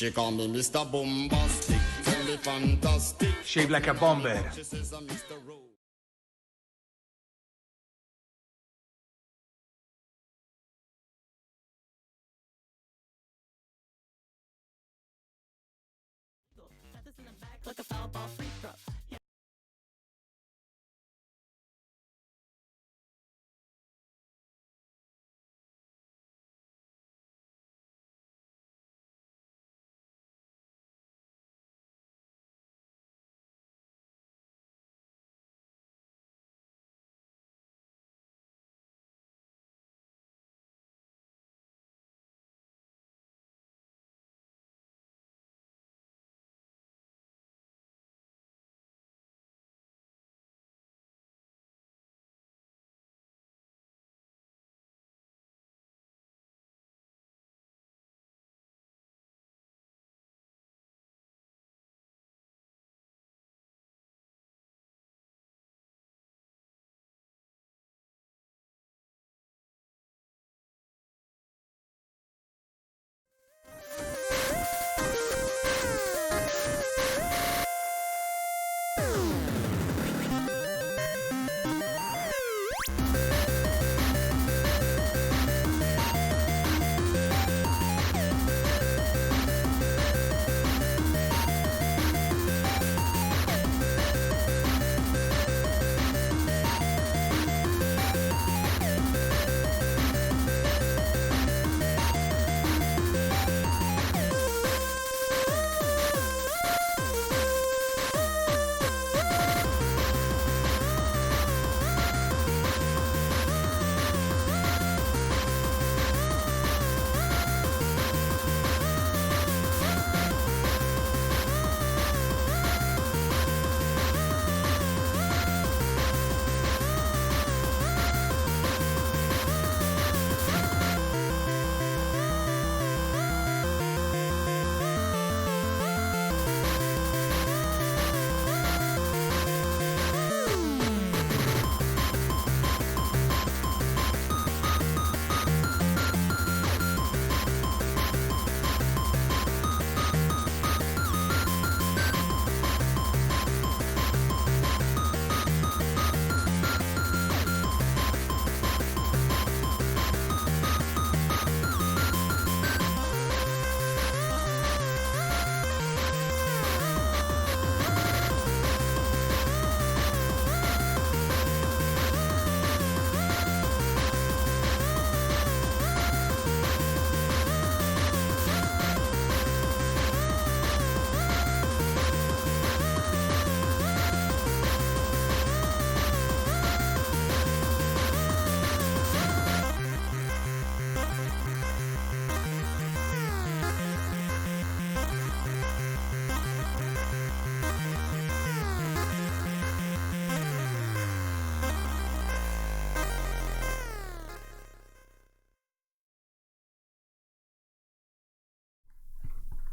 She call me Mr. Bombastic, tell me fantastic. Shaped like a bomber. She says I'm Mr. Rose. Like a foul ball free throw.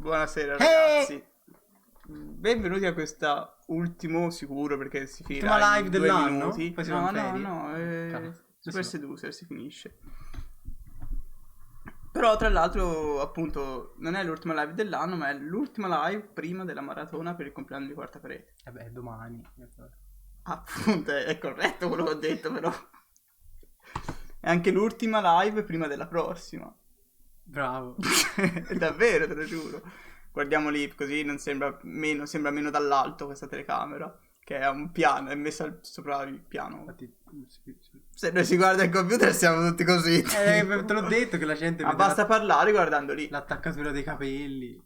Buonasera ragazzi. Benvenuti a questa ultimo sicuro perché si finirà ultima in live 2 dell'anno? minuti. Poi siamo in ferie? No, Super Seducer si finisce. Però tra l'altro appunto non è l'ultima live dell'anno, ma è l'ultima live prima della maratona per il compleanno di Quarta Parete. Domani. Appunto, è corretto quello che ho detto, però. È anche l'ultima live prima della prossima. Bravo. Davvero, te lo giuro. Guardiamo lì così non sembra meno dall'alto questa telecamera, che è un piano, è messa sopra il piano. Infatti, Se noi si guarda il computer siamo tutti così. te l'ho detto che la gente Ma basta parlare guardando lì. l'attaccatura dei capelli.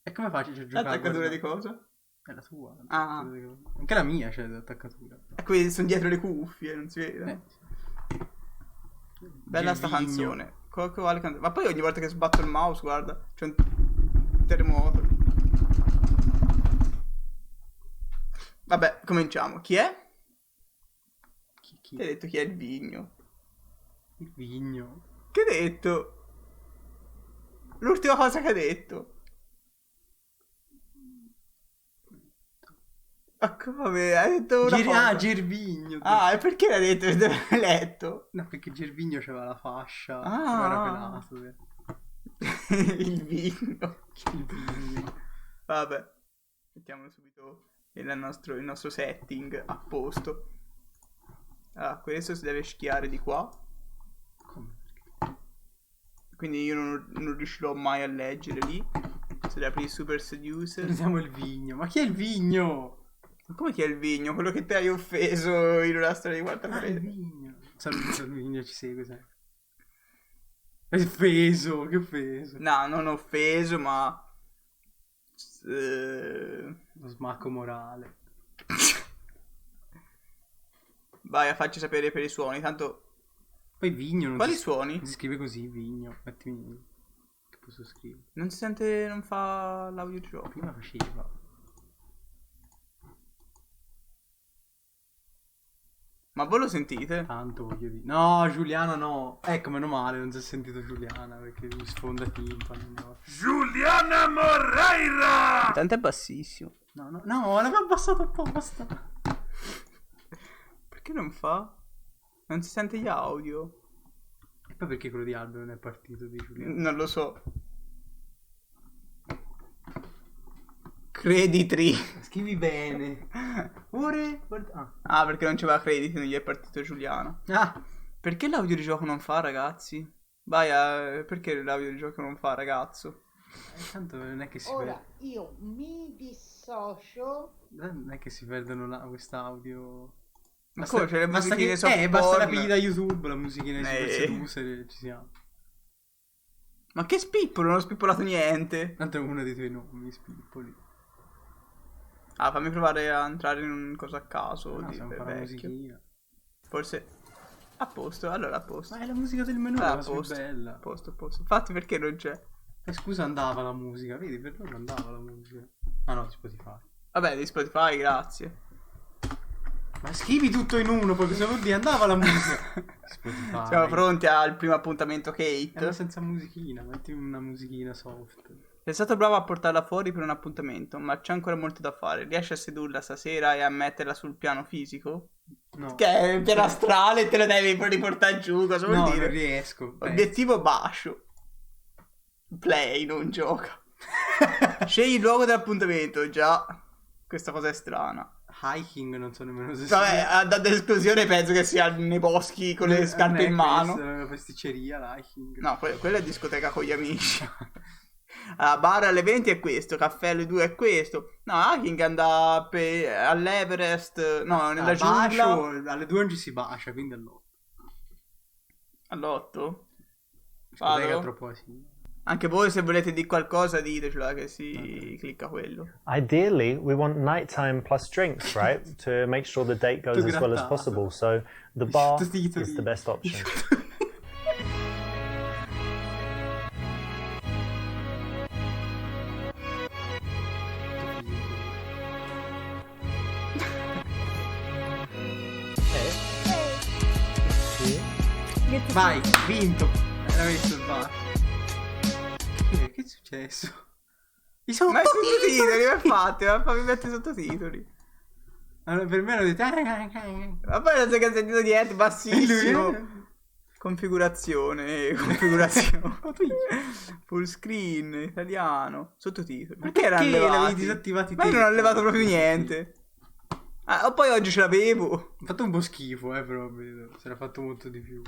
E come faccio a giocare? L'attaccatura di cosa? È la tua. Ah. Anche la mia c'è l'attaccatura. E qui sono dietro le cuffie, non si vede. Bella sta Gervigno. canzone. Ma poi ogni volta che sbatto il mouse, guarda, c'è un terremoto. Vabbè, cominciamo. Chi è? Chi? Ti hai detto chi è il Vigno? Il Vigno. Che hai detto? L'ultima cosa che hai detto. Ma come? Hai detto una cosa? Gervigno. E perché l'hai detto? Dove l'hai letto? No, perché Gervigno c'aveva la fascia. Ah. Era pelato. Il Vigno. Il Vigno. Vabbè, mettiamo subito il nostro setting a posto. Allora, questo si deve schiare di qua. Come? Quindi io non riuscirò mai a leggere lì. Se le apri il Super Seducer. Usiamo il Vigno. Ma chi è il Vigno? Ma come chi è il Vigno? Quello che te hai offeso in una storia di Quarta Il Parete. Vigno. Saluto il Vigno, ci segue sempre. È offeso, che offeso. No, non offeso, ma... Lo smacco morale. Vai a farci sapere per i suoni, tanto... Poi Vigno non Quali si suoni? si scrive così, Vigno. Mettimi che posso scrivere. Non si sente, non fa l'audio di gioco. Prima faceva. Ma voi lo sentite? Tanto voglio dire. No, Giuliana no. Ecco, meno male, non si è sentito Giuliana perché mi sfonda timpano. No. Giuliana Moreira! Tanto è bassissimo. No, l'avevo abbassato apposta. Perché non fa? Non si sente gli audio? E poi perché quello di Aldo non è partito di Giuliana? Non lo so. Creditri. Scrivi bene. Ore? Perché non c'aveva crediti, non gli è partito Giuliano. Perché l'audio di gioco non fa, ragazzi? Vai perché l'audio di gioco non fa, ragazzo? Tanto non è che si Ora io mi dissocio. Non è che si perdono quest'audio. Ma come c'è le musichine basta la pigli da YouTube, la musichina di Super Eh. Seducer e ci siamo. Ma che spippolo, non ho spippolato niente. Tanto è uno dei tuoi nomi, spippoli. Fammi provare a entrare in un cosa a caso. No, di stiamo facendo vecchio. musichina. Forse a posto, allora a posto. Ma è la musica del menù, A la più posto, bella. a posto. Infatti perché non c'è? Scusa, andava la musica, vedi, per loro andava la musica. Ah no, di Spotify. Vabbè, di Spotify, grazie. Ma scrivi tutto in uno, poi cosa vuol dire? Andava la musica. Spotify. Siamo pronti al primo appuntamento Kate. Ma senza musichina, metti una musichina soft. Sei stato bravo a portarla fuori per un appuntamento, ma c'è ancora molto da fare. Riesci a sedurla stasera e a metterla sul piano fisico? No. Che è il piano astrale, te lo devi riportare giù, cosa vuol No, dire? non riesco. Obiettivo basso. Play, non gioca. Scegli il luogo dell'appuntamento, già. Questa cosa è strana. Hiking non so nemmeno se Vabbè, ad esclusione penso che sia nei boschi con le scarpe in mano. Una pasticceria, l'hiking. No, quella è discoteca con gli amici. Bar alle 20 è questo, caffè alle 2 è questo. No, hiking anda all'Everest, no, nella giungla. Alle 2 non ci si bacia, quindi all'8. All'8? Discoteca troppo sì. Anche voi se volete dire qualcosa ditecelo che si clicca quello. Ideally, we want nighttime plus drinks, right? To make sure the date goes as well as possible. So the bar is the best option. Vai, vinto. Era messo il bar. Che è successo? I Ma è sottotitoli! sottotitoli, come fate? Fammi mettere i sottotitoli. Allora, per me hanno detto... Ma poi non so che ha sentito niente, bassissimo. Lui- Configurazione. Full screen, italiano, sottotitoli. Perché erano Perché levati? l'avevi disattivati Ma io te? non ho levato proprio niente. Ah, poi oggi ce l'avevo. Ho fatto un po' schifo, però vedo. Si era fatto molto di più.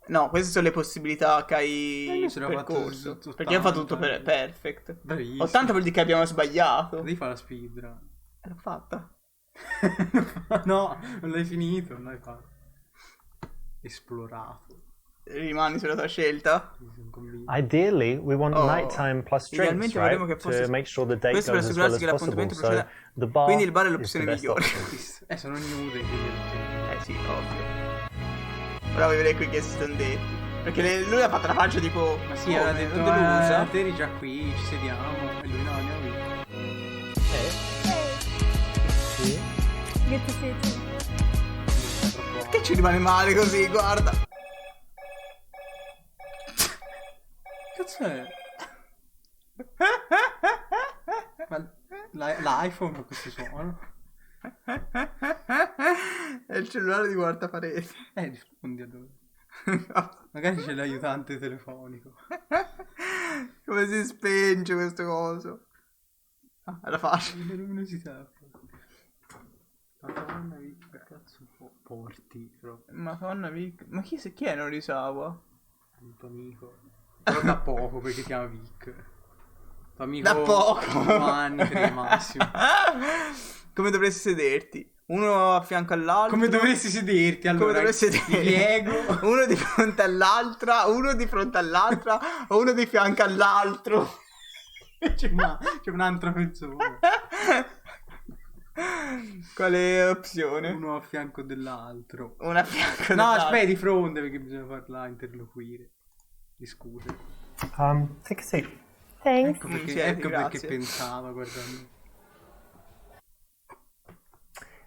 No, queste sono le possibilità che hai io se l'ho fatto percorso. 80, Perché io ho fatto tutto perfect. Bravissimo. 80 vuol dire che abbiamo sbagliato. Devi fare la speedrun. L'ho fatta. No, non l'hai finito, non l'hai fatto. Esplorato. Rimani sulla tua scelta? Mi sono convinto. Ideally, we want Oh. nighttime plus drinks, Idealmente right? vorremmo che fosse- To make sure the date questo per goes as well assicurarsi as che possible. l'appuntamento So proceda- the bar Quindi il bar è is l'opzione the best migliore. option. Sono nude, quindi... Sì, ovvio. Ora vedrei qui che si sono detti. Perché lui ha fatto la faccia tipo... Ma sì, aveva come? detto, Non delusa. te eri già qui, ci sediamo. E lui no, andiamo via. Good to see you too. Perché ci rimane male così, guarda. Cazzo è? Ma l'iPhone fa questo suono? È il cellulare di Quarta Parete. Rispondi a dove? Magari c'è l'aiutante telefonico. Come si spenge questo coso? Ah, era facile. La luminosità. Madonna, che cazzo porti? Però Madonna Vic. Ma chi è Norisawa? un tuo amico. Però da poco perché si chiama Vic. Tuo amico Da poco. 8 anni per il massimo. Come dovresti sederti? Uno a fianco all'altro. Come dovresti sederti allora? Come dovresti Ti sederti? piego. Uno di fronte all'altra, uno di fronte all'altra o uno di fianco all'altro. C'è un'altra persona. Quale opzione? Uno a fianco dell'altro. Una a fianco No, all'altro. aspetta, di fronte perché bisogna farla interloquire. Discutere. Take a seat. Thanks. Ecco perché, Sì, ecco perché grazie. pensava guardando.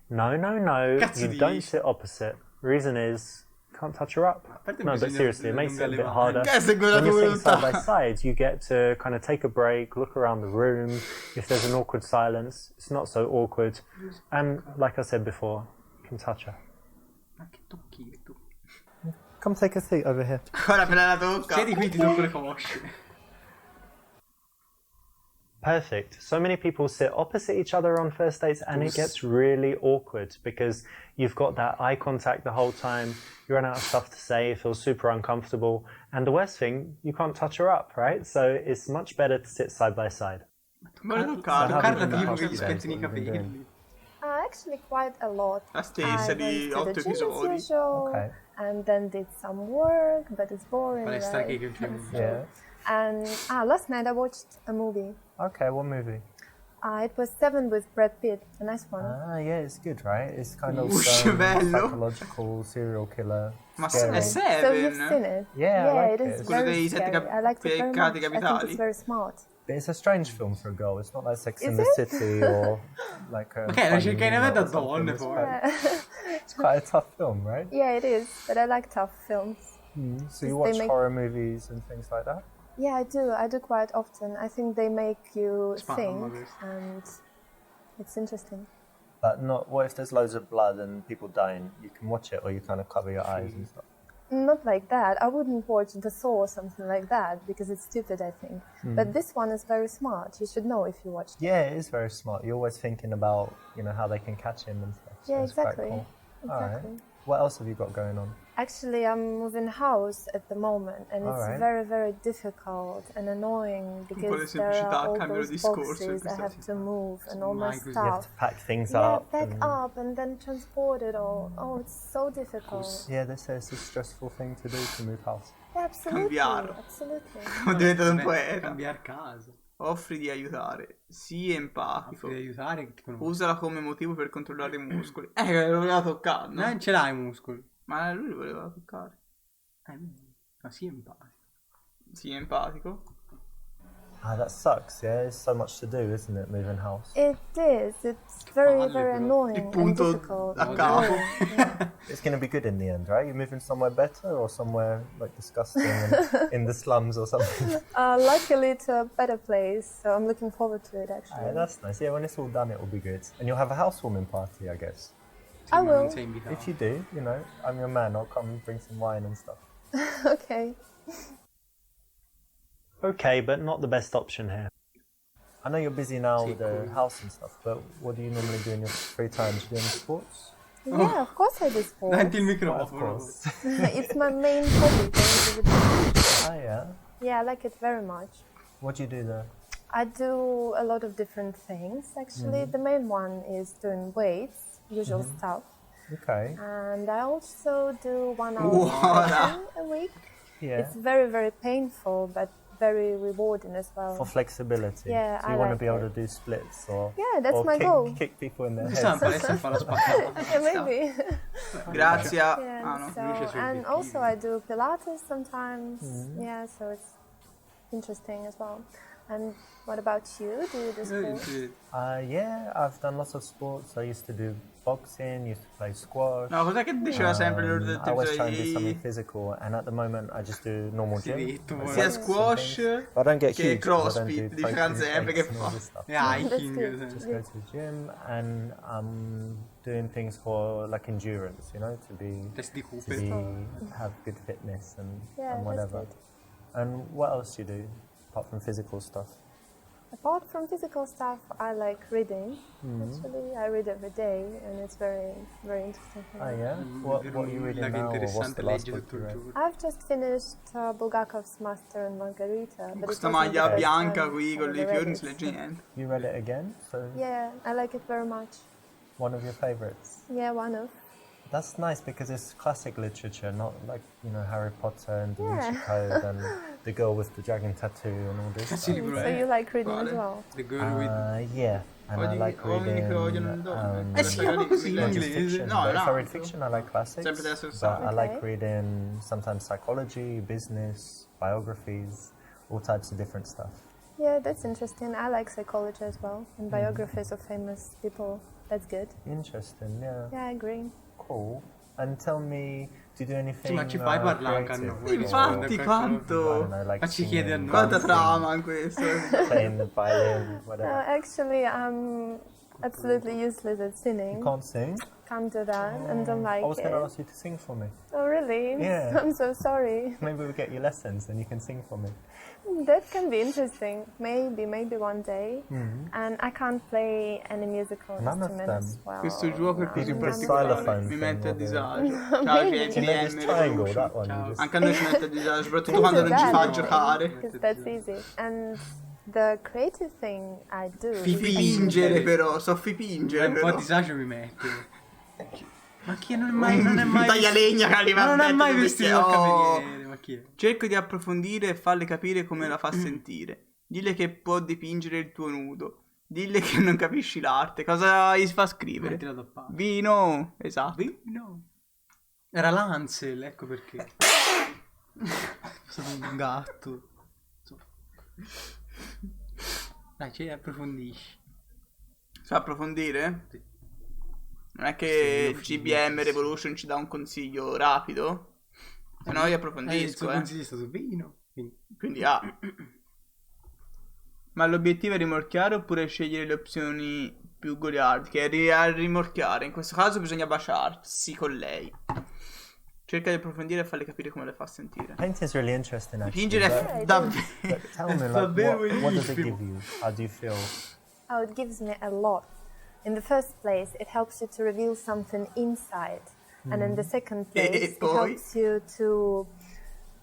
No, Cazzo you dici? don't sit opposite. Reason is, can't touch her up. parte No, but bisogna seriously, it makes it a bit allungare le harder. mani. Che seconda When you're sitting volta. side by side, you get to kind of take a break, look around the room. If there's an awkward silence, it's not so awkward. And like I said before, you can touch her. Ma che tocchi, che tocchi. Come take a seat over here. Ora appena la tocca. Siedi qui, ti tocco le cosce. Perfect. So many people sit opposite each other on first dates and it gets really awkward because you've got that eye contact the whole time, you run out of stuff to say, you feel super uncomfortable, and the worst thing, you can't touch her up, right? So it's much better to sit side by side. Vuole So toccarla. how Toccarla have you tipo been che gli today? spezzano i What have you been capelli. doing? Actually, quite a lot. La stessa I di went to 8 the gym as episodi. usual, Okay. and then did some work, but it's boring. Palestra right? che il film. Yeah. And last night I watched a movie. Okay, what movie? It was Seven with Brad Pitt, a nice one. Yeah, it's good, right? It's kind of bello. psychological serial killer. Ma scary. è So you've Seven? seen it? Yeah, I like it is it. Quello very dei sette scary. I liked it very peccati much. I think capitali. it's very smart. But it's a strange film for a girl. It's not like Sex in Is the it? City or like a. Ok, la funny cerca in movie da or something. donne It's poi. quite- It's quite a tough film, right? Yeah, it is. But I like tough films. So you They watch make- horror movies and things like that? Yeah, I do. I do quite often. I think they make you Spam, think, obviously. and it's interesting. But not. What if there's loads of blood and people dying? You can watch it, or you kind of cover your eyes and stuff. Not like that. I wouldn't watch The Saw or something like that because it's stupid, I think. But this one is very smart. You should know if you watched it. Yeah, it is very smart. You're always thinking about how they can catch him and stuff. So Yeah, it's quite exactly. cool. Exactly. Alright. What else have you got going on? Actually, I'm moving house at the moment, and it's Alright. very, very difficult and annoying po' di because there semplicità, are all cambio those discorso in boxes I questa have to move and all my Mai così. You have stuff. to pack things Yeah, up. back and- up and then transport it all. Oh, it's so difficult. Yeah, they say it's a stressful thing to do to move house. Yeah, absolutely, Cambiare. absolutely. Ho diventato un Beh, poeta. cambiare casa. Offri di aiutare. Sii empatico. Offri di aiutare che ti conosco. Usala come motivo per controllare i muscoli. Lo voleva toccare, no? Non ce l'hai i muscoli. Ma lui li voleva toccare. Ma sì, empatico. Sii empatico. Ah, that sucks, yeah? It's so much to do, isn't it, moving house? It is. It's very, palle, very però. annoying Il and punto difficult. a capo. Yeah. It's going to be good in the end, right? You're moving somewhere better or somewhere, like, disgusting and in the slums or something? Luckily to a better place, so I'm looking forward to it actually. Ah, that's nice. Yeah, when it's all done, it will be good. And you'll have a housewarming party, I guess. I Ma non will. sei invitato. If you do, you know, I'm your man. I'll come and bring some wine and stuff. Okay. Okay, but not the best option here. I know you're busy now with the cool. house and stuff, but what do you normally do in your free time? Do you do any sports? Yeah, of course I do sports. Davanti il Of microfono. course. It's my main hobby, going to the gym. Oh, yeah. Yeah, I like it very much. What do you do there? I do a lot of different things actually. The main one is doing weights, usual stuff. Okay. And I also do 1 hour Wow. stretching a week. Yeah. It's very, very painful, but very rewarding as well. For flexibility. Yeah, so you I want to like be able it. to do splits or Yeah, that's or my kick, goal. kick people in their Sta in heads. palestra e fa la spaccata. Yeah, maybe. Grazie a... Yeah, Ah, no. so, Luce sui and obiettivi. also I do Pilates sometimes. Yeah, so it's interesting as well. And what about you? Do you do sports? Yeah, I've done lots of sports. I used to do boxing, used to play squash. No, cos'è che diceva sempre l'ordine I always try and do something del physical, and at the moment I just do normal gym. detto, I sia do some squash things. But I don't get che huge. 'Cause I don't crossfit, do di protein Franzebe shakes che and all fa. this stuff. E hiking. good. Just go to the gym, and I'm doing things for like endurance, you know, to Test di be Cooper. have good fitness and Yeah, that's whatever. good. And what else do you do apart from physical stuff? Apart from physical stuff, I like reading. Actually, I read every day, and it's very, very interesting. for me. Oh yeah. What are you reading Che now, or what's interessante the last legge book tutto you il read? giorno. I've just finished Bulgakov's Master and Margarita. But it Questa wasn't the maglia first bianca time qui I con ever i read fiori non it. si legge niente. You read it again, so Yeah, I like it very much. one of your favorites. Yeah, one of. That's nice because it's classic literature, not like, you know, Harry Potter and Da Vinci Yeah. Code and the girl with the dragon tattoo and all this Sì, stuff. libro So è you like reading as Quale? well? The Girl with... Yeah, and I Ogni- like ogni reading microfono non do. si chiama così in not just inglese? fiction, No, but if I no. read fiction, I like classics, Sempre della stessa but I like Okay. reading sometimes psychology, business, biographies, all types of different stuff. Yeah, that's interesting. I like psychology as well, and biographies of famous people. That's good. Interesting, yeah, Yeah, I agree. cool. And tell me, do you do anything ma ci fai parlare anche a creative? noi. Infatti, I quanto... don't know, like Ma ci chiedi a singing, noi. Quanta dancing, trama in questo. playing the violin, whatever. Actually, I'm absolutely useless at singing. You can't sing? Can't do that, and don't like I was it. going to ask you to sing for me. Oh, really? Yeah. I'm so sorry. Maybe we'll get you lessons and you can sing for me. That can be interesting. Maybe one day. And I can't play any musical None of instrument them. as well. Questo gioco è Did così you press particolare, xylophone mi thing mette a or the- disagio. Ciao, Maybe. che Do you know this triangle, BM that one? Ciao. You just... Anche a noi ci mette a disagio, soprattutto Can quando do non ci that, fa I giocare. think, 'cause that's easy. And the creative thing I do is Fipingere però, so fipingere Un po' a però. disagio mi mette. Ma chi non è mai... Taglialegna che arriva Ma a non è mai mettere vestito il cameriere, ma chi è? Cerco di approfondire e farle capire come la fa sentire. Dille che può dipingere il tuo nudo. Dille che non capisci l'arte. Cosa gli fa scrivere? Mettila da parte. Vino, esatto. No. Era l'Ansel, ecco perché. È stato un gatto. Insomma. Dai, ci approfondisci. Sa approfondire? Sì. Non è che Sì, GBM Revolution ci dà un consiglio rapido? Se no io il approfondisco, suo consiglio è stato vino. Quindi Ma l'obiettivo è rimorchiare oppure scegliere le opzioni più goliardiche? A rimorchiare. In questo caso bisogna baciarsi con lei. Cerca di approfondire e farle capire come le fa sentire. Painting is really interesting, actually. Dipingere è davvero... But tell me, like, davvero what does it bellissimo. give you? How do you feel? Oh, it gives me a lot. In the first place, it helps you to reveal something inside. And in the second place, it poi? helps you to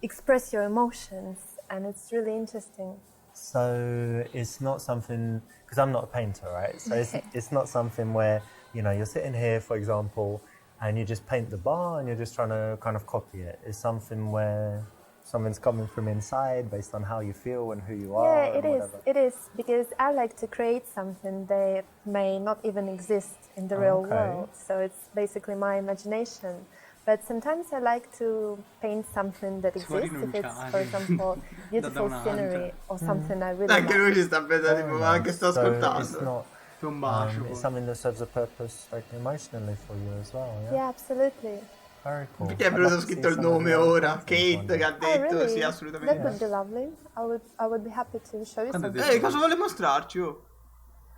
express your emotions. And it's really interesting. So it's not something, because I'm not a painter, right? So it's not something where, you know, you're sitting here, for example, and you just paint the bar and you're just trying to kind of copy it. It's something where something's coming from inside based on how you feel and who you are. Yeah, and it is. whatever. It is, because I like to create something that may not even exist in the real Okay. world. So it's basically my imagination. But sometimes I like to paint something that exists, if it's, for example, beautiful scenery or something I really Anche lui like. ci sta pensando, tipo, ma che sto So ascoltando? it's not. Un bacio. It's something that serves a purpose, like emotionally for you as well. Yeah. Yeah, absolutely. Very cool. Perché è I'd venuto love to see scritto il some of nome your ora? paintings one Kate day. che ha Oh, detto, really? sì, That assolutamente. would be lovely. I would be happy to show you Quando ha something. detto- Cosa vuole mostrarci? Oh?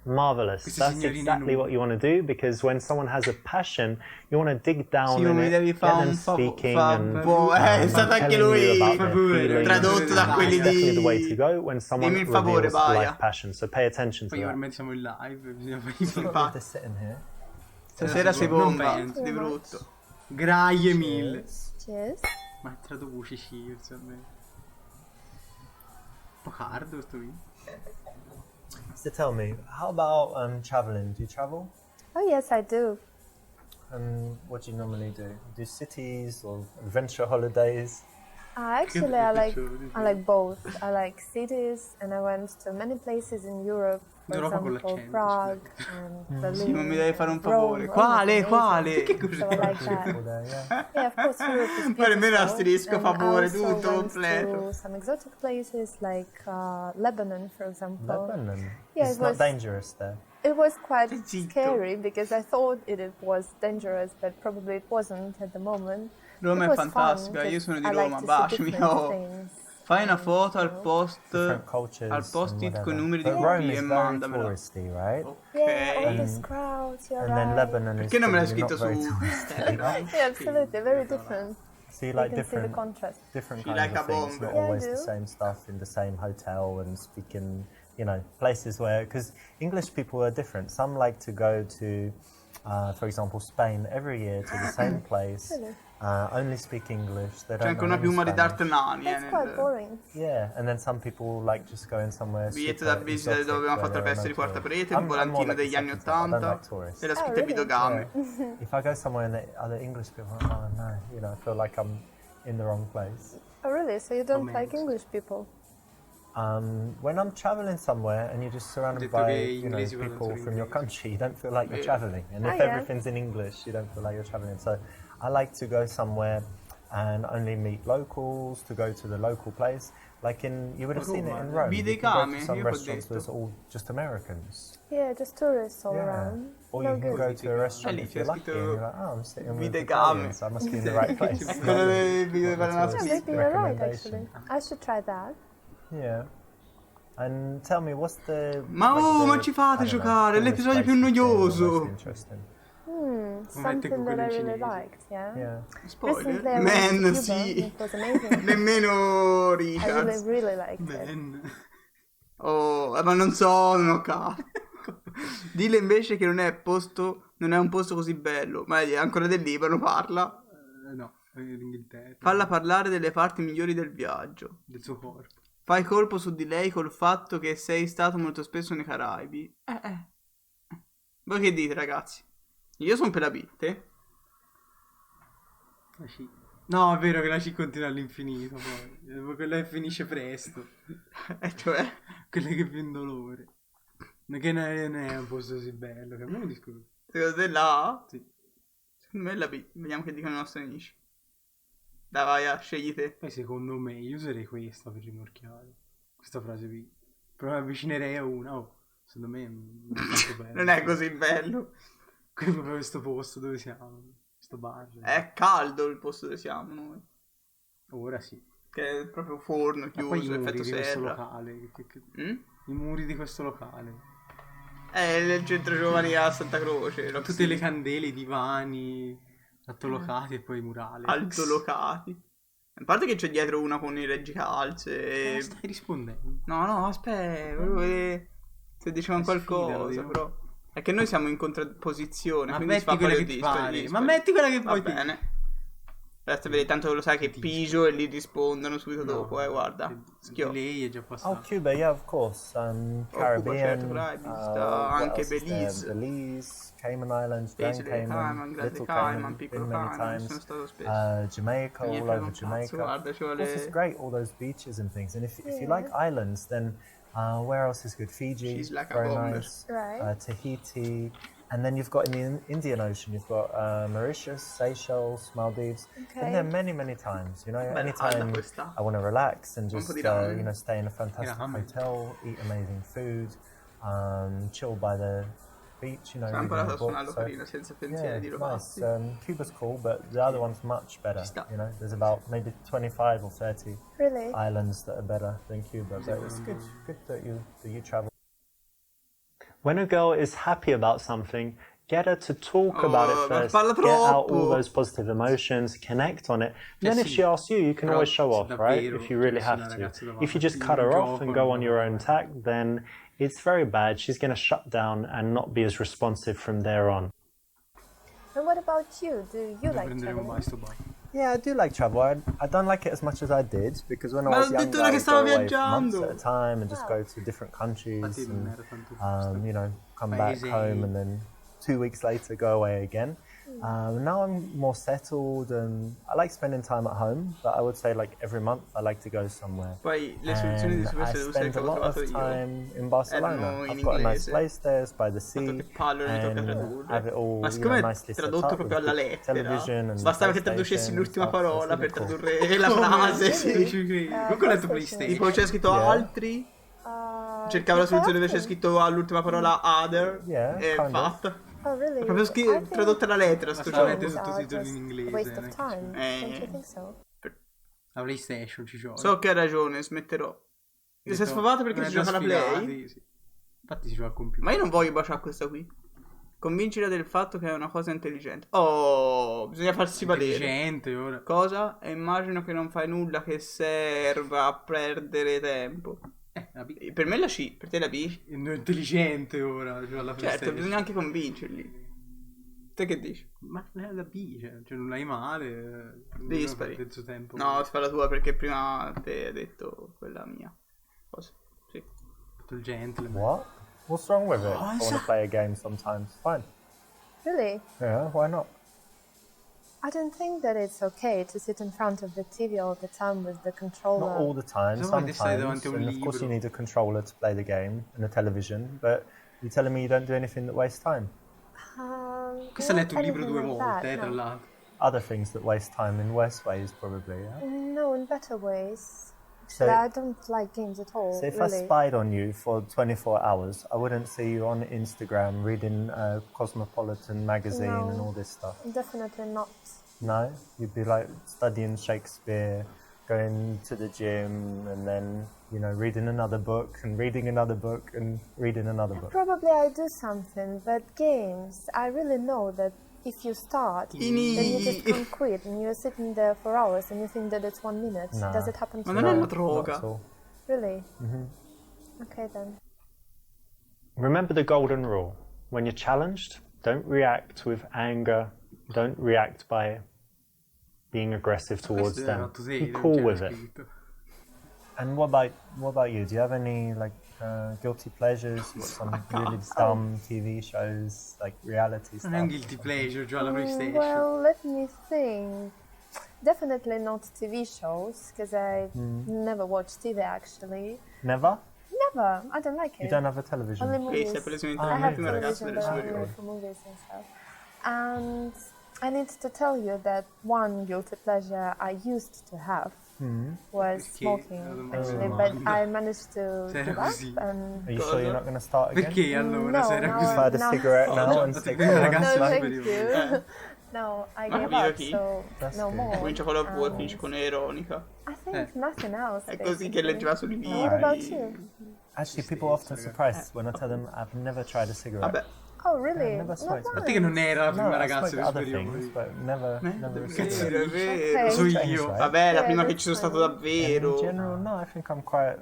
Marvelous. Queste That's signorine exactly nude. what you want to do, because when someone has a passion, you want to dig down Sì, in mi it, devi get fare them un speaking and è stato anche telling you lui about their feelings. tradotto da It's quelli definitely the way to di... go when someone Dimmi il favore, reveals Baia. life passion. So pay attention to Poi that. ormai siamo in live, bisogna fare i Infatti. Just sitting here. Stasera si Non bomba, penso. di brutto. Grazie mille. Cheers. Ma è tratto voce cheers a me. Un po' cardo sto qui. So tell me, how about traveling? Do you travel? Oh yes, I do. What do you normally do? Do cities or adventure holidays? Actually, I like both. I like cities, and I went to many places in Europe. For Europa con example, l'accento, Prague and Berlin. Sì, ma mi devi fare un and favore. Rome. Quale? Almost Quale? amazing. Che cos'è? So I like People that. there, yeah. Yeah, of course, Europe is Poi nemmeno beautiful. asterisco, And I favore, also tutto went completo. to some exotic places like Lebanon, for example. Lebanon. Yeah, It's it not was- dangerous there. It was quite Zitto. scary because I thought it was dangerous, but probably it wasn't at the moment. Roma It è was fantastica, fun, io sono di 'cause I Roma, like to see baciami. different Oh. things. Fai una foto al Different cultures al post-it and con i whatever. numeri di But Rome copie is e very mandamela. touristy, right? Yeah, all Ok. those crowds, you're And then right. Lebanon is Perché non me l'hai probably scritto not su very touristy. Telegram? Yeah, absolutely, very different. So you You like can see the different contrast. different She kinds like of a things, bomb. not Yeah, I always the do. same stuff in the same hotel and speaking, places where, because English people are different. Some like to go to, for example, Spain every year to the same place, Really? only speak English. They C'è don't anche know una any piuma di Spanish. D'Artagnan That's quite boring. Yeah, and then some people like just going somewhere Biglietto super da visita exotic dove abbiamo where fatto la there are festa di no Quarta tourists. Parete, un I'm more volantino like the degli anni second type. I don't 80 like tourists. e la scritta really? Vidogame. If I go somewhere and the other English people, oh no, I feel like I'm in the wrong place. Oh, really? So you don't like Comments. English people? When I'm traveling somewhere and you're just surrounded Detto by che inglesi parlano people solo from your inglese. country, you don't feel like you're traveling. And if yeah. everything's in English, you don't feel like you're traveling. So I like to go somewhere and only meet locals, to go to the local place. Like you would have seen it in Rome. You can go Videgame, to some io ho restaurants where it's detto. all just Americans. Yeah, just tourists all Yeah. around. Or No you can good. go to a restaurant lì if c'è you're lucky scritto and you're like, oh, I'm sitting with Videgame. Italians, I must be in the right place. Quello del video per la Yeah, spesa. maybe you're right, recommendation. actually. I should try that. Yeah. And tell me, what's the... Ma ma ci fate I don't know, giocare, è coolest l'episodio più place you've been, or noioso. most interesting? Something that I really cinese. liked, yeah. Yeah. Spoiler? Recently I went to Man, Cuba, sì. It was amazing. Nemmeno I really, Richard. really liked it. Ben. Oh, ma non so, non ho capito. Dile invece che non è un posto così bello. Ma è ancora del Libano, parla. No, l'Inghilterra. Falla parlare delle parti migliori del viaggio. Del suo corpo. Fai colpo su di lei col fatto che sei stato molto spesso nei Caraibi. Voi che dite, ragazzi? Io sono per la B, te? La C. No, è vero che la C continua all'infinito poi. Quella che finisce presto. E cioè? Quella che più in dolore. Ma che non è un posto così bello. Che abbiamo discusso. Secondo te la A? Sì. Secondo me è la B. Vediamo che dicono i nostri amici. Dai, vai, scegli te. Poi secondo me io userei questa per rimorchiare. Questa frase qui. Però mi avvicinerei a una. Oh, secondo me è molto bello. Non è così bello. Qui proprio questo posto dove siamo. Questo bar. È caldo il posto dove siamo noi. Ora sì. Che è proprio forno, Ma poi i chiuso, muri effetto di questo serra. locale. Mm? I muri di questo locale. È nel centro giovani a Santa Croce. Tutte le candele, i divani altolocati e poi i murali. altolocati. A parte che c'è dietro una con i reggicalze. Ma stai rispondendo? No, aspetta, volevo vedere se dicevano qualcosa, Sfidalo, però. È che noi siamo in contrapposizione, Ma quindi metti fa quella quello che di ti pare. spegli. Ma metti quella che Va poi ti... bene. Resta a vedere, tanto lo sai che pigio e li rispondono subito dopo, guarda. Schio. Lei è già Oh, passato. Cuba, yeah, of course. Caribbean. certo, Caraibi, sta what anche else is there? Belize. Belize, Cayman Islands, Grand Isole Cayman, Cayman, Grande Little Cayman, Cayman, Piccolo been many Cayman, sono times. stato spesso. Jamaica, Mi all frega over un cazzo, Jamaica. guarda, ci Of course, it's vuole great, all those beaches and things. And if you like islands, then where else is good? Fiji, She's like a very bomber. nice. Right. Tahiti, And then you've got in the Indian Ocean, you've got Mauritius, Seychelles, Maldives. Been there many, many times. You know, anytime I want to relax and just stay in a fantastic hotel, eat amazing food, chill by the beach. You know, Sono imparato a suonarlo carino senza pensieri di nice. Cuba's cool, but the other one's much better. You know, there's about maybe 25 or 30 islands that are better than Cuba. But it's good that you travel. When a girl is happy about something, get her to talk about it first. Get out all those positive emotions, connect on it. Then if she asks you, you can always show off, right? If you really have to. If you just cut her off and go on your own tack, then it's very bad. She's going to shut down and not be as responsive from there on. And what about you? Do you like traveling? Yeah, I do like travel. I don't like it as much as I did, because when I was younger, I would go away for months at a time and just go to different countries and, you know, come back home and then 2 weeks later go away again. Now I'm more settled and I like spending time at home, but I would say like every month I like to go somewhere. Poi le soluzioni di I spend a lot of time in Barcelona. I've got a nice place there, it's by the sea, and have it all, ma siccome nicely è tradotto proprio alla lettera, bastava che traducessi l'ultima stuff, parola per tradurre la frase. Comunque ho letto PlayStation. Tipo c'è scritto altri, cercava la soluzione dove c'è scritto all'ultima parola other e fatta. Oh, really? Proprio tradotta la lettera, Assolutamente sottotitoli in inglese. Waste of time. Don't you think so? La PlayStation ci gioca. So che hai ragione, smetterò. Ti sei sfogato perché si gioca alla Play? Sì. Infatti si gioca al computer. Ma io non voglio baciare questa qui. Convincila del fatto che è una cosa intelligente. Oh, bisogna farsi valere. Intelligente ora. Cosa? E immagino che non fai nulla che serva a perdere tempo. Per me la C, per te la B. È intelligente ora, cioè alla certo, bisogna anche convincerli. Te che dici? Ma la B, cioè non l'hai male. Dispari. Tempo. No, ti fa la tua perché prima te hai detto quella mia. Cosa? Sì. Fatto il gentleman. What? What's wrong with it? I want to play a game sometimes. Fine. Really? Yeah, why not? I don't think that it's okay to sit in front of the TV all the time with the controller. Not all the time, sometimes. And of course you need a controller to play the game and a television, but you're telling me you don't do anything that wastes time? Questo ha letto un libro 2 volte, tra l'altro. Other things that waste time in worse ways, probably, yeah? No, in better ways. So, I don't like games at all. So if really. I spied on you for 24 hours, I wouldn't see you on Instagram reading Cosmopolitan magazine and all this stuff. Definitely not. No? You'd be like studying Shakespeare, going to the gym, and then, you know, reading another book, and reading another book, and reading another book. Probably I do something, but games, I really know that if you start, then you just can't quit, and you're sitting there for hours, and you think that it's 1 minute. Nah. Does it happen to Ma you? non è una droga. Not at all. Really? Okay then. Remember the golden rule. When you're challenged, don't react with anger, don't react by being aggressive towards them. Be cool with it. And what about you? Do you have any like guilty pleasures? Some really dumb TV shows, like reality stuff? Non è un guilty pleasure, già la PlayStation. Well, let me think. Definitely not TV shows, because I never watch TV actually. Never? Never. I don't like it. You don't have a television? Only movies. I have television, but only for movies and stuff. And I need to tell you that one guilty pleasure I used to have was smoking, actually, but I managed to give up. And Are you sure you're not going to start again? Perché allora No, se era no. così? Find a cigarette now and stick to No, one? thank you. No, I gave up, so That's no good. more. Comincia con la V e finisce con Eronica. I think nothing else. È così che leggeva sui libri. What about you? Actually, people are often surprised when I tell them I've never tried a cigarette. Vabbè. Oh, really? Never smoked Not one. Perché non era la prima No, I ragazza smoked delle other superiori? things, but never a È cigarette. vero. Okay. So io. Strange, right? Vabbè, la prima Yeah, che ci sono that's stato In davvero. general, no, I think I'm quite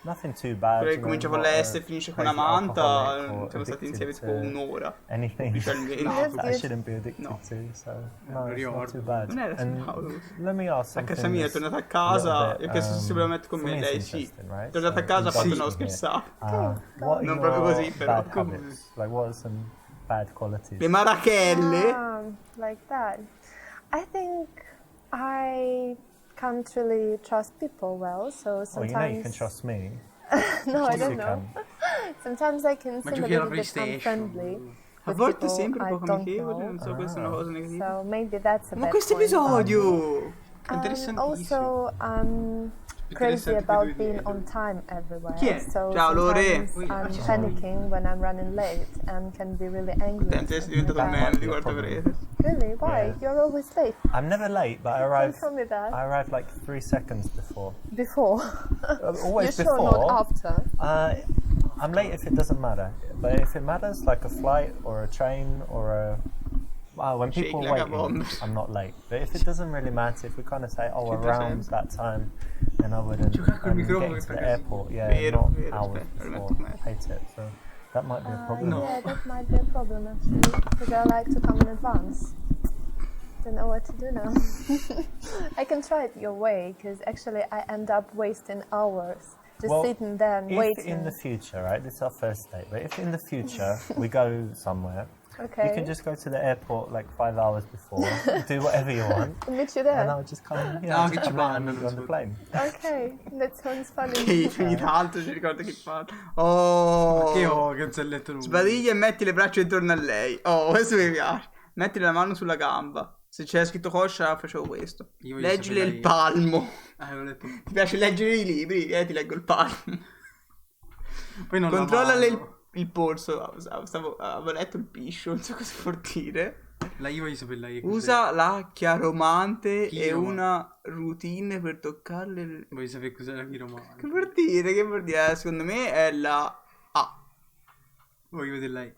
nothing too bad. Quello che you know, comincia con not la a S e finisce con crazy la Manta. alcoholic or Siamo stati insieme tipo addicted to un'ora. anything Ufficialmente. that I good. shouldn't be addicted No. to, so no, it's not too ricordo. bad. Non era And House. let me ask A something. casa mia, è that's tornata a a casa. little E bit, ha chiesto se si voleva mettere con for me. me Lei it's sì. interesting, right? Tornata a So, casa ha fatto no, indulging here. scherzavo. What are Non proprio your così, però. bad habits? Like, what are some bad qualities? Le marachelle. Like that. I think I can't really trust people well, so Oh, sometimes. you know you can trust me. No, I Of course don't you know. can. Sometimes I can Ma seem a giochi alla little bit PlayStation. unfriendly. A with volte people sembra un I po' don't amichevole, know. non so, questa è una cosa negativa. So maybe that's a Ma bad questo point about me. episodio! And also, I'm crazy interessante about che being dietro. on time everywhere. Chi è? So Ciao, Lore. sometimes I'm ci sono panicking when I'm running late and can be really angry. Penso sei diventato un at meme time. di Quarta Parete. Really? Why? Yeah. You're always late. I'm never late, but I Don't arrive. tell me that. I arrive like 3 seconds before. Before. Always You're sure before. not after? I'm late if it doesn't matter, but if it matters, like a flight or a train or a when Shake people are like a waiting, bomb. I'm not late. But if it doesn't really matter, if we kind of say, oh, around that time, then I wouldn't. Giocare col And microfono getting to che the fa airport, yeah, Vero, not vero, hours aspetta, lo before. metto come- Hate it. So that might be a problem. Yeah, that might be a problem actually, because I like to come in advance. Don't know what to do now. I can try it your way, because actually I end up wasting hours just Well, sitting there and if waiting. in the future, right, this is our first date, but if in the future we go somewhere, Okay. you can just go to the airport like 5 hours before, do whatever you want, I'll meet you and there. I'll just come, No, che just ci come in vanno, and non meet you on so. the plane. Okay, that sounds funny. Che ogni tanto ci ricorda chi fa. Oh! Che ho cancelletto lui. Sbadiglia e metti le braccia intorno a lei. Oh, questo mi piace. Metti la mano sulla gamba. Se c'era scritto coscia, facevo questo. Io voglio Leggile sapere il palmo. Avevo letto. Ti piace leggere i libri? Ti leggo il palmo. Poi non la Controllale mano. il polso. Avevo letto il piscio, non so cosa vuol dire. Io voglio sapere lei. Usa la chiaromante e Chiromante. una routine per toccarle le... Voglio sapere cos'è la chiromante. Che vuol dire? Che vuol dire? Secondo me è la A. Voglio vedere lei.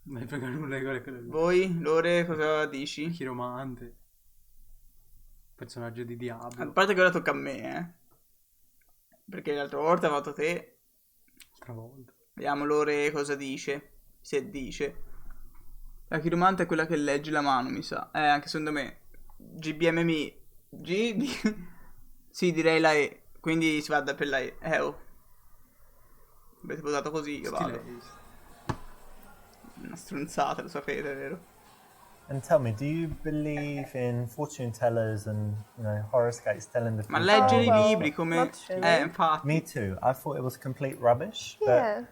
Non mi frega nulla di quella lì. Voi, Lore, cosa dici? Chiromante. Personaggio di A Diablo. parte che ora tocca a me, Perché l'altra volta ha fatto te. Altra volta. Vediamo Lore cosa dice. Se dice. La chiromante è quella che legge la mano, mi sa. Anche secondo me. GBMMI. Sì, direi la E. Quindi si va per la E. Oh. Avete votato così, io vado. Stile. Una stronzata, lo sapete, vero? And tell me, do you believe in fortune tellers and horoscopes telling the Ma future? leggere well, i libri come... not really. Infatti. Me too. I thought it was complete rubbish. Yeah. But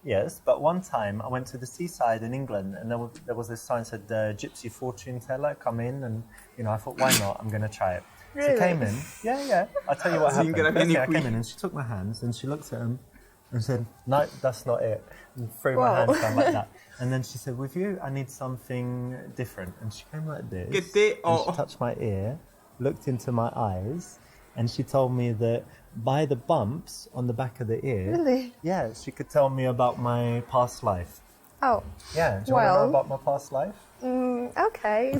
yes, but one time I went to the seaside in England, and there was this sign that said gypsy fortune teller come in, and I thought, why not? I'm going to try it. Really? She came in. Yeah. I'll tell you what happened. Zingara, Firstly, vieni I qui. came in and she took my hands and she looked at them and said, no, that's not it. And threw my Whoa. hands down like that. And then she said, with you, I need something different. And she came like this. Che te And ho. she touched my ear, looked into my eyes, and she told me that by the bumps on the back of the ear, Really? yeah, she could tell me about my past life. Oh, Yeah, do you want to Well- know about my past life? okay.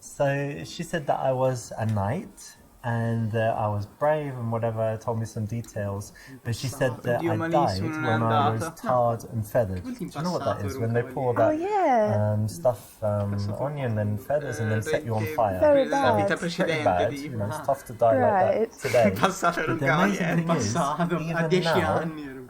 So she said that I was a knight and that I was brave and whatever, told me some details. But she said that Oddio, I died malissimo, non è when I was andata. tarred and feathered. Do in you know what that passato is? ero When un they cavaliere. pour Oh that yeah. stuff on you and then feathers and then set you on fire. Very La bad. vita Pretty precedente, bad, dico. it's tough to die like Right. that today. In passato ero un But the amazing cavaliere. thing is, Passato, a even 10 now, anni ero.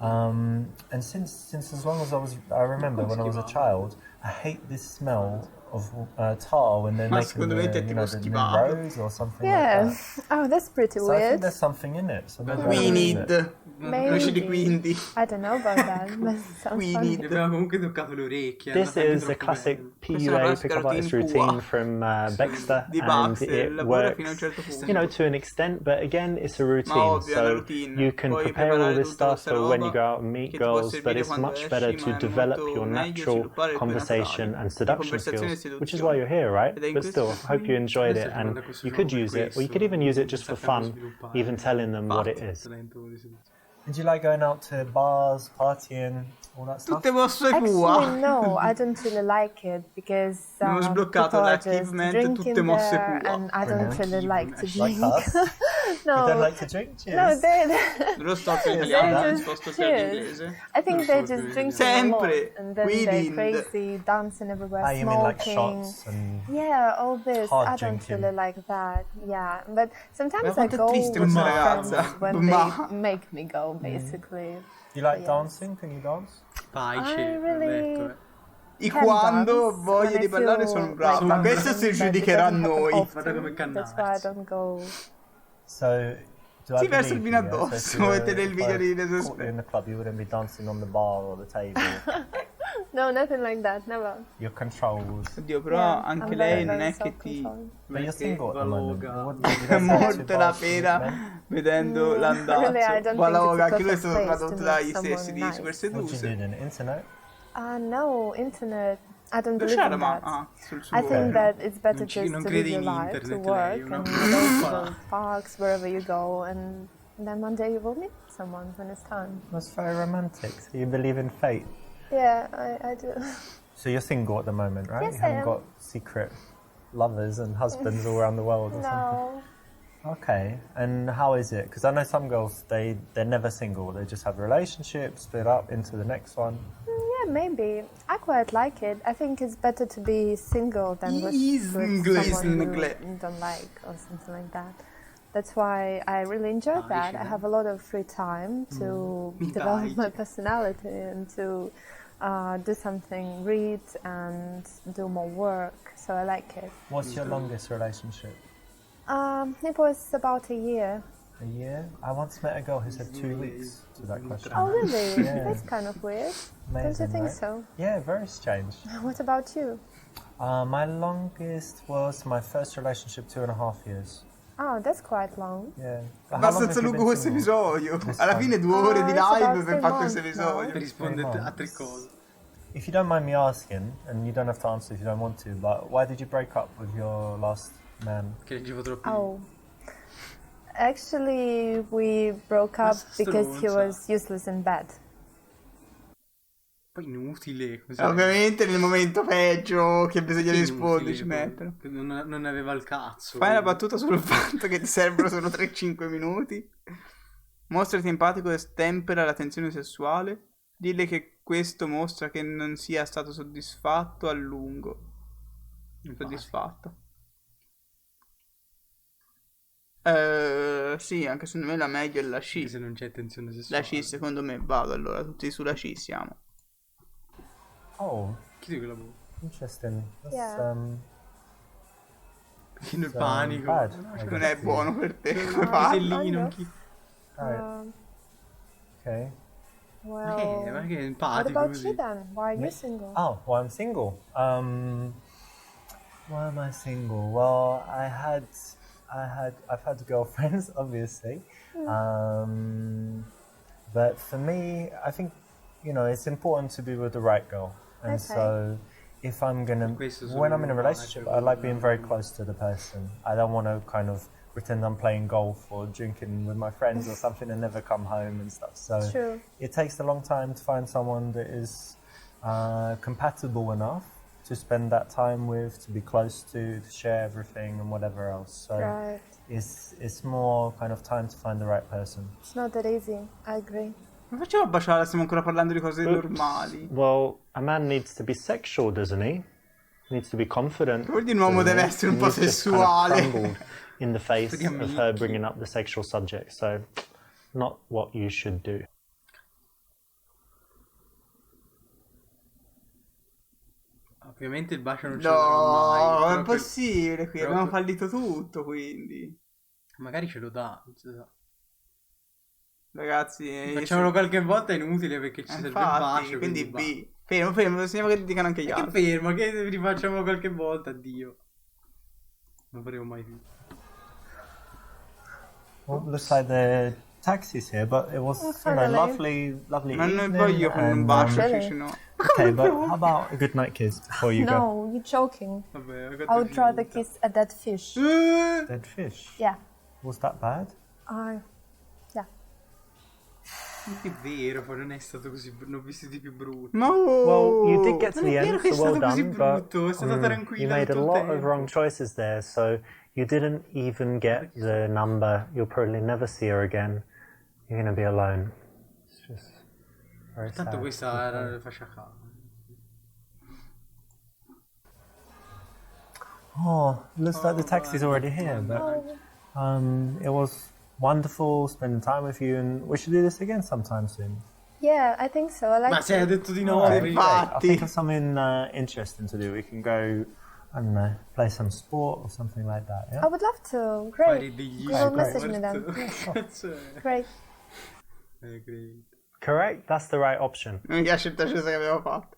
and since as long as I remember when I was a child, I hate this smell of tar when they're Ma making secondo me te the tipo new schivato. rose or something Yeah. like that. Oh, that's pretty So I think weird. there's something in it. So maybe I We will use need. it. Luce di quindi. I don't know about that. But it sounds We funny. need- Mi aveva comunque toccato le orecchie. è This andata anche is a troppo classic bello. Questa è una PUA classica pickup artist routine routine PUA. from Baxter, Di and Baxter, it lavora fino a un works, certo punto. to an extent, but again, it's a routine. ovvio, è una So routine. you can Puoi prepare all preparare this tutta stuff questa for when you roba go out and meet che ti può girls, but servire it's quando much better esci, to ma è develop molto your meglio natural sviluppare le tue conversation naturali. and seduction Conversazione e skills, seduzione. which is why you're here, right? Ed è in But still, questo hope you enjoyed it, Adesso and guarda questo you could gioco, use it, or you could questo, even use it just for sappiamo fun, sviluppare. even telling them what it Fatto. is. Talento di seduzione. And do you like going out to bars, partying, all that stuff? Tutte mosse Actually, PUA. no, I don't really like it because Abbiamo sbloccato people are l'achievement, just tutte drinking mosse there, PUA. and I don't Brilliant. really like to Like drink. us? You No, don't like to drink? no, Cheers. Lo sto in italiano, They mi just sposto sia cheers. all'inglese. I think they just drink a lot, Sempre. and then We they're need- crazy, dancing everywhere, Ah, you mean like smoking. shots and... Yeah, all this. Hard I don't drinking. really like that. Yeah, but sometimes Ma I quanto è go triste with questa my ragazza. friends when Ma- they make me go, basically. You like Yes. dancing? Can you dance? Paice, I really- ho detto, I Can quando dance voglia when di I ballare feel sono bravo. like Ma dancing, questo si but it giudicherà a doesn't happen noi. often. Guarda come That's why I cannarsi. don't go. So, Do I Sì, verso il believe vino you? Yeah? addosso, So if vedete il if video di I caught you Seducer. in the club, you wouldn't be dancing on the bar or the table. No, nothing like that, never. You're controlled. Oddio, però Yeah, anche I'm lei very, non very è che ti... self-controlled. But you're single at the moment. Valoga. You wouldn't- you È don't have to molto la pass to pena men. vedendo Really, I l'andazzo. don't think Valoga, it's a anche lui è perfect stato place tradotto to dagli meet stessi someone di nice. Super What do you do Seducer. then? Internet? No, internet. I don't Dove believe c'era in ma... that. Ah, sul suo... I think that it's better Non ci- just non to crede live your in life, to internet work, lei, and no? go to the parks, wherever you go, and then one day you will meet someone when it's time. That's very romantic. So you believe in fate. Yeah, I do. So you're single at the moment, right? Yes, You I haven't am. got secret lovers and husbands all around the world or something. No. Okay. And how is it? Because I know some girls, they're never single. They just have relationships, split up into the next one. Yeah, maybe. I quite like it. I think it's better to be single than with Single. someone you don't like or something like that. That's why I really enjoy that. I have a lot of free time to develop my personality and to do something, read and do more work. So I like it. What's your longest relationship? It was about a year. A year? I once met a girl who said 2 weeks to that question. Oh, really? Yeah. That's kind of weird. Don't you Amazing, think right? so? Yeah, very strange. What about you? My longest was my first relationship, 2.5 years. Oh, that's quite long. Yeah. But how long Abbastanza have you lungo been questo single? episodio. This Alla one. fine 2 ore di It's about live per 3 fare questo months episodio. Per rispondere a months. 3 cose. If you don't mind me asking, and you don't have to answer if you don't want to, but why did you break up with your last man? Che leggevo troppo. Oh. Actually, we broke up because he was useless in bed. Poi inutile. Così. Ovviamente nel momento peggio che bisogna Che rispondere inutile, ci mettono. che non aveva il cazzo. Fai una battuta sul fatto che ti servono solo 3-5 minuti. Mostrati empatico e stempera la tensione sessuale. Dille che questo mostra che non sia stato soddisfatto a lungo. Soddisfatto. Sì, anche secondo me la meglio è la Anche C. se non c'è tensione sessuale. La C secondo me vado allora, tutti sulla C siamo. Oh, Chi che lavoro? interesting. That's, Yeah. Chi nel so panico. bad, I Non guess. è buono per te come Ah, fai? Pisellino, no. chi... Alright, okay. Well, Ma che è what empatico about così. you then? Why are you single? Oh, well, I'm single. Why am I single? Well, I've had girlfriends, obviously. But for me, I think, it's important to be with the right girl. And Okay. so, if I'm gonna, Questo when I'm in a sono relationship, I like being very close to the person. I don't want to kind of pretend I'm playing golf or drinking with my friends or something and never come home and stuff. So True. it takes a long time to find someone that is compatible enough to spend that time with, to be close to share everything and whatever else. So Right. it's more kind of time to find the right person. It's not that easy. I agree. Ma facciamo a baciare, stiamo ancora parlando di cose normali. Well, a man needs to be sexual, doesn't he? Needs to be confident. Vuol dire un uomo deve essere un po' sessuale. In the face Vediamo of Mickey. her bringing up the sexual subject, so not what you should do. Ovviamente il bacio non ce l'ho mai. No, è proprio- impossibile qui, proprio- abbiamo fallito tutto quindi. Magari ce lo dà. Non si sa. Ragazzi, Facciamolo qualche volta è inutile perché ci serve il infatti, bacio. quindi va. B. Fermo, segniamo che dicano anche gli Che altri. fermo, che rifacciamo qualche volta, addio. Non faremo mai più. Well, looks like the taxi's here, but it was finally. lovely Ma non evening. voglio con un and, bacio, Really? cioè, no. okay, but how about a good night kiss before you go? No, you're joking. Vabbè, I would rather kiss a dead fish. Dead fish. Yeah. Was that bad? Yeah. È vero, poi non è stato così. Ne ho visti di più brutti. Ma Well, you did get to Non è the vero end, che è so well stato così done. brutto, è But stata tranquilla you made a tutto il lot of tempo. wrong choices there, so you didn't even get the number. You'll probably never see her again. You're gonna be alone. It's just very Tanto sad. questa era faccia capo. Oh, looks like the taxi's already here, but it was wonderful spending time with you, and we should do this again sometime soon. Yeah, I think so. I like Ma se hai detto di no, Alright, prima. great. I think of something interesting to do. We can go I don't know, play some sport or something like that, yeah? I would love to. Fare Great. degli You will sport. message me then. Cazzo è? Great. Great. Correct, that's the right option. Non mi piace il processo che abbiamo fatto.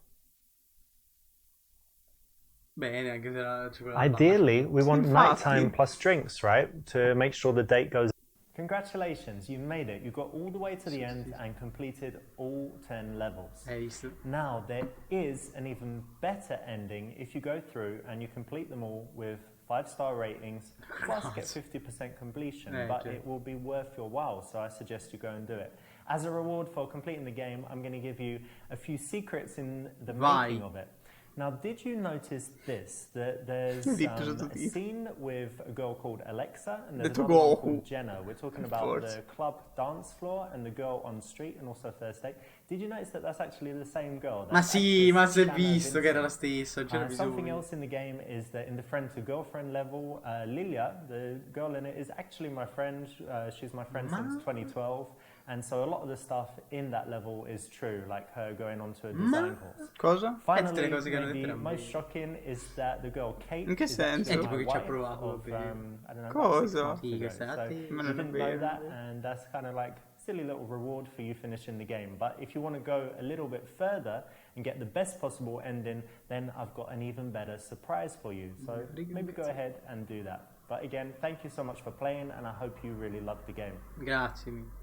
Bene, anche se la cioccolata. Ideally, we want Infatti. nighttime plus drinks, right? To make sure the date goes. Congratulations, you made it. You got all the way to the end and completed all 10 levels. Hai visto? Now, there is an even better ending if you go through and you complete them all with 5-star ratings, plus get 50% completion, but it will be worth your while, so I suggest you go and do it. As a reward for completing the game, I'm going to give you a few secrets in the making of it. Now, did you notice this? That there's a scene with a girl called Alexa and there's another one called Jenna. We're talking about the club dance floor and the girl on the street and also first date. Did you notice that that's actually the same girl? Ma sì, ma si è visto che era la stessa. Something else in the game is that in the friend to girlfriend level, Lilia, the girl in it, is actually my friend. She's my friend since 2012. And so a lot of the stuff in that level is true, like her going onto a design course. Cosa? Finally, maybe most shocking is that the girl Kate In che is senso? actually Tipo my che ci ha wife provato of, I don't know, Cosa? about 6 months Sì, ago. questa è So la you Ma non è didn't know vero. that, and that's kind of like silly little reward for you finishing the game. But if you want to go a little bit further and get the best possible ending, then I've got an even better surprise for you. So maybe go ahead and do that. But again, thank you so much for playing, and I hope you really loved the game. Grazie.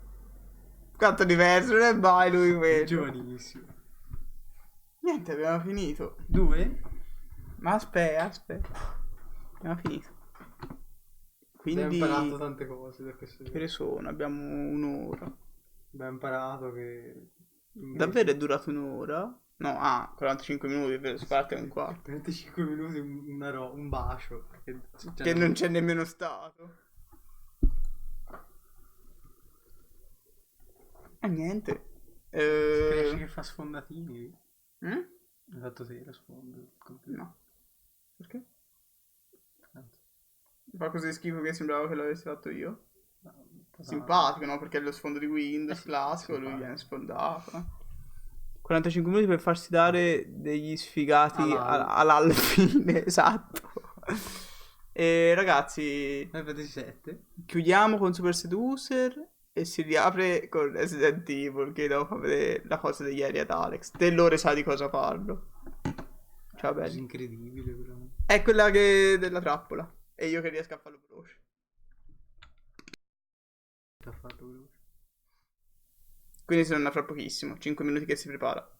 Quanto diverso, non è mai lui quello. Giovanissimo. Niente, abbiamo finito. 2? Ma aspetta. Abbiamo finito. Quindi... Abbiamo imparato tante cose da questo Che gioco. ore sono? Abbiamo un'ora. Abbiamo imparato che... Davvero è durato un'ora? No, 45 minuti per parte un quarto. 25 minuti un bacio. Che non c'è nemmeno stato. E niente. Cresce che fa sfondatini. Mm? Hai fatto te la sfonda. No. Perché? Fa così schifo che sembrava che l'avessi fatto io. Simpatico, no? Perché è lo sfondo di Windows classico, lui viene sfondato. 45 minuti per farsi dare degli sfigati alla fine, esatto. E ragazzi, 7. chiudiamo con Super Seducer e si riapre con Resident Evil, che devo far vedere la cosa di ieri ad Alex. Dell'ore sa di cosa parlo. Ciao belli. Incredibile però. È quella che della trappola. E io che riesco a farlo veloce. T'ha fatto veloce. Quindi se non fra pochissimo, 5 minuti che si prepara.